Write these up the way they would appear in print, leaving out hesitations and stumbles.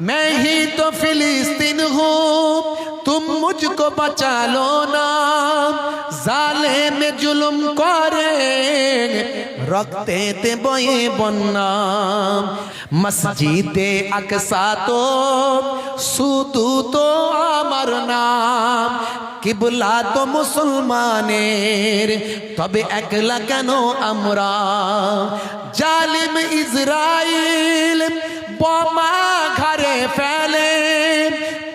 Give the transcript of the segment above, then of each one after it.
मैं ही तो फिलिस्तीन हूँ तुम मुझको बचा लो ना, जालिम में जुल्म करे रखते ते बये बन्ना, मस्जिदे আকসা तो শুধু তো আমার নাম, কিবলা তো মুসলমানের তবে একলা কেন আমরা, জালিম ইসরাইল বোমা ঘরে ফেলে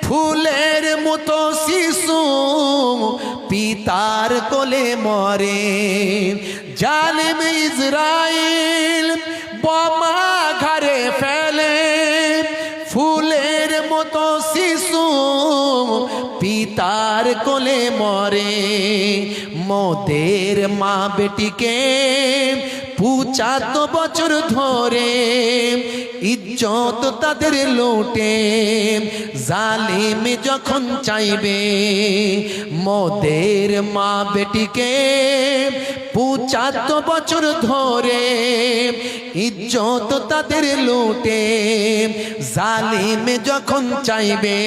ফুলের মতো শিশু পিতার কোলে মরে, জালিম ইসরাইল বোমা ঘরে ফেলে ফুলের মতো শিশু পিতার কোলে মরে, মোদের মা বেটিকে 75 বছর ধরে ইজ্জত তাদের লোটে, জালিম যখন চাইবে মোদের মা বেটিকে 75 বছর ধরে ইজ্জত তাদের লোটে, জালিম যখন চাইবে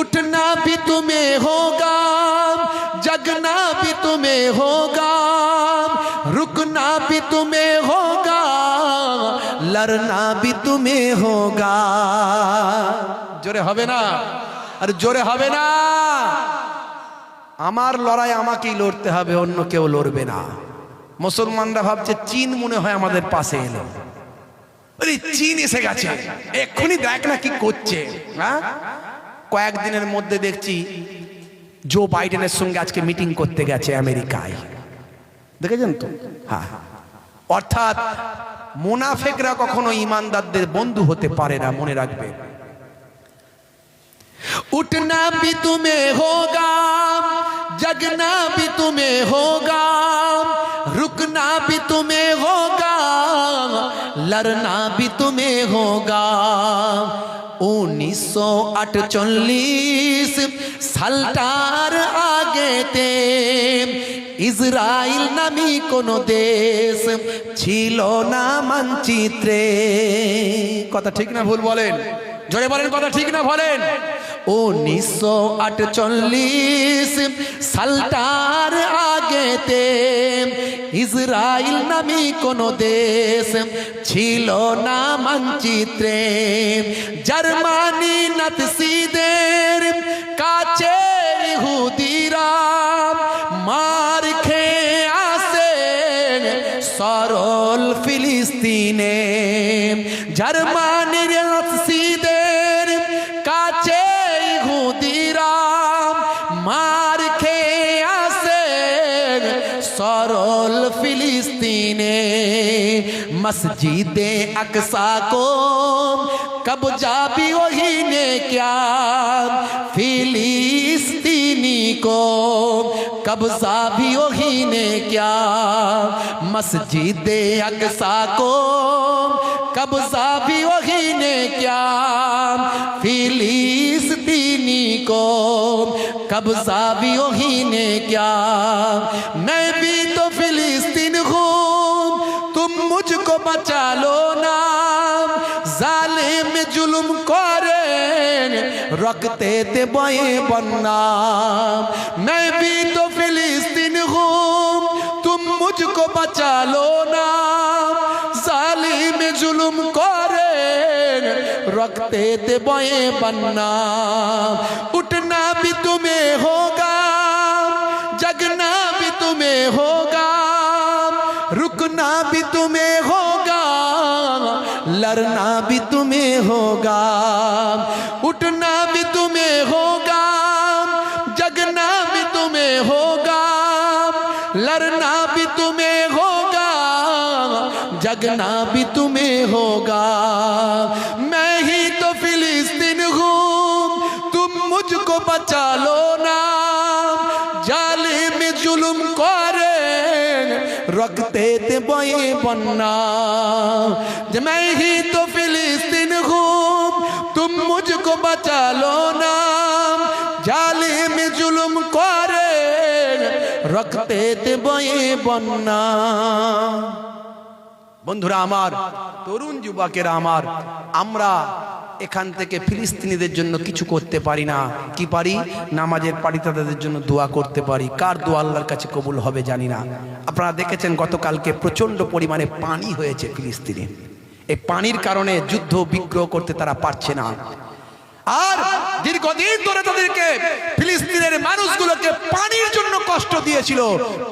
উঠনা भी तुम्हें होगा जगना भी तुम्हें होगा, रुकना भी तुम्हें होगा लड़ना भी तुम्हें होगा। জোরে হবে না? আর জোরে হবে না? আমার লড়াই আমাকেই লড়তে হবে, অন্য কেউ লড়বে না। মুসলমানরা ভাবছে চীন মনে হয় আমাদের পাশে এলো, আরে চীন এসে গেছে এক্ষুনি দেখ না কি করছে। হ্যাঁ, কয়েকদিনের মধ্যে দেখছি জো বাইডেনের সঙ্গে আজকে মিটিং করতে গেছে আমেরিকায়, দেখেছেন তো? হ্যাঁ, অর্থাৎ মুনাফিকরা কখনো ইমানদারদের বন্ধু হতে পারে না, মনে রাখবে। उठना भी तुम्हें होगा जगना भी तुम्हें होगा, रुकना भी तुम्हें होगा लड़ना भी तुम्हें होगा। 1948 সালটার আগেতে ইসরায়েল নামী কোনো দেশ ছিল না মানচিত্রে। কথা ঠিক না ভুল বলেন? জোরে বলেন, কথা ঠিক না বলেন? 1948 সালটার আগেতে ইসরায়েল নামী কোনো দেশ ছিল না মানচিত্রে, জার্মানি নাৎসিদের কাছে ইহুদিরা মার খেয়ে আসে সরল ফিলিস্তিনে, জার্মানির নাৎসিদের কাছে ইহুদিরা মার খেয়ে আসে সরল ফিলিস্তিনে, मस्जिदे अक्सा को कब्जा भी वही ने क्या, फिलिस्तीनी को कब्जा भी वही ने क्या, मस्जिदे अक्सा को कब्जा भी वही ने क्या, फिलिस्तीनी को कब्जा भी वही ने क्या। मैं भी तो फिलिस्तीन हूँ तुम मुझको बचा लो ना, जालिम में जुल्म करे रखते थे बये बन्ना, मैं भी तो फिलिस्तीन हूँ तुम मुझको बचा लो ना, जालिम में जुल्म करे रखते थे बये बन्ना। उठना भी तुम्हें होगा जगना भी तुम्हें होगा, रुकना भी तुम्हें होगा लड़ना भी तुम्हें होगा, उठना भी तुम्हें होगा जगना भी तुम्हें होगा लड़ना भी तुम्हें होगा जगना भी तुम्हें होगा। मैं ही तो फिलिस्तीन हूँ तुम मुझको बचा लो ना, जालिम में जुल्म करे रखते थे बये बन्ना, मैं ही तो फिलिस्तीन हूँ तुम मुझको बचा लो ना, जालिम में जुल्म करे रखते थे बये बन्ना। বন্ধুরা আমার, তরুণ যুবকেরা আমার, আমরা এখান থেকে ফিলিস্তিনিদের জন্য কিছু করতে পারি না, কি পারি? নামাজের পারি, তাদের জন্য দোয়া করতে পারি। কার দোয়া আল্লাহর কাছে কবুল হবে জানি না। আপনারা দেখেছেন গতকালকে প্রচন্ড পরিমাণে পানি হয়েছে ফিলিস্তিনে। এই পানির কারণে যুদ্ধ বিগ্রহ করতে তারা পারছে না। আর দীর্ঘদিন ধরে তাদেরকে ফিলিস্তিনের মানুষগুলোকে পানির জন্য কষ্ট দিয়েছিল,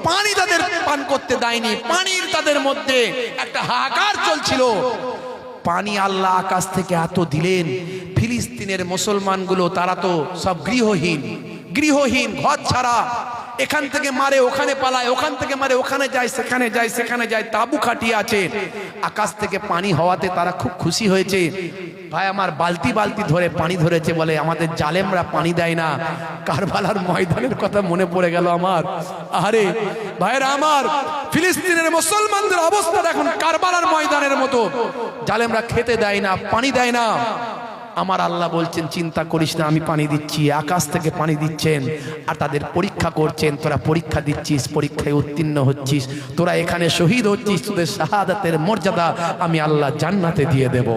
পানি তাদের পান করতে দেয়নি, পানির তাদের মধ্যে একটা হাহাকার চলছিল। পানি আল্লাহ আকাশ থেকে এত দিলেন, ফিলিস্তিনের মুসলমানগুলো তারা তো সব গৃহহীন, ঘর ছাড়া, এখান থেকে মারে ওখানে পালায়, ওখান থেকে মারে ওখানে যায়, সেখানে যায়, তাবু খাটিয়ে আছে। আকাশ থেকে পানি হওয়াতে তারা খুব খুশি হয়েছে। ভাই আমার বালতি বালতি ধরে পানি ধরেছে, বলে আমাদের জালেমরা পানি দেয় না। কারবালার ময়দানের কথা মনে পড়ে গেল আমার। আরে ভাইরা আমার, ফিলিস্তিনের মুসলমানদের অবস্থা এখন কারবালার ময়দানের মতো। জালেমরা খেতে দেয় না, পানি দেয় না। আমার আল্লাহ বলছেন চিন্তা করিস না, আমি পানি দিচ্ছি, আকাশ থেকে পানি দিচ্ছেন। আর তাদের পরীক্ষা করছেন, তোরা পরীক্ষা দিচ্ছিস, পরীক্ষায় উত্তীর্ণ হচ্ছিস, তোরা এখানে শহীদ হচ্ছিস, তোদের শাহাদাতের মর্যাদা আমি আল্লাহ জান্নাতে দিয়ে দেব।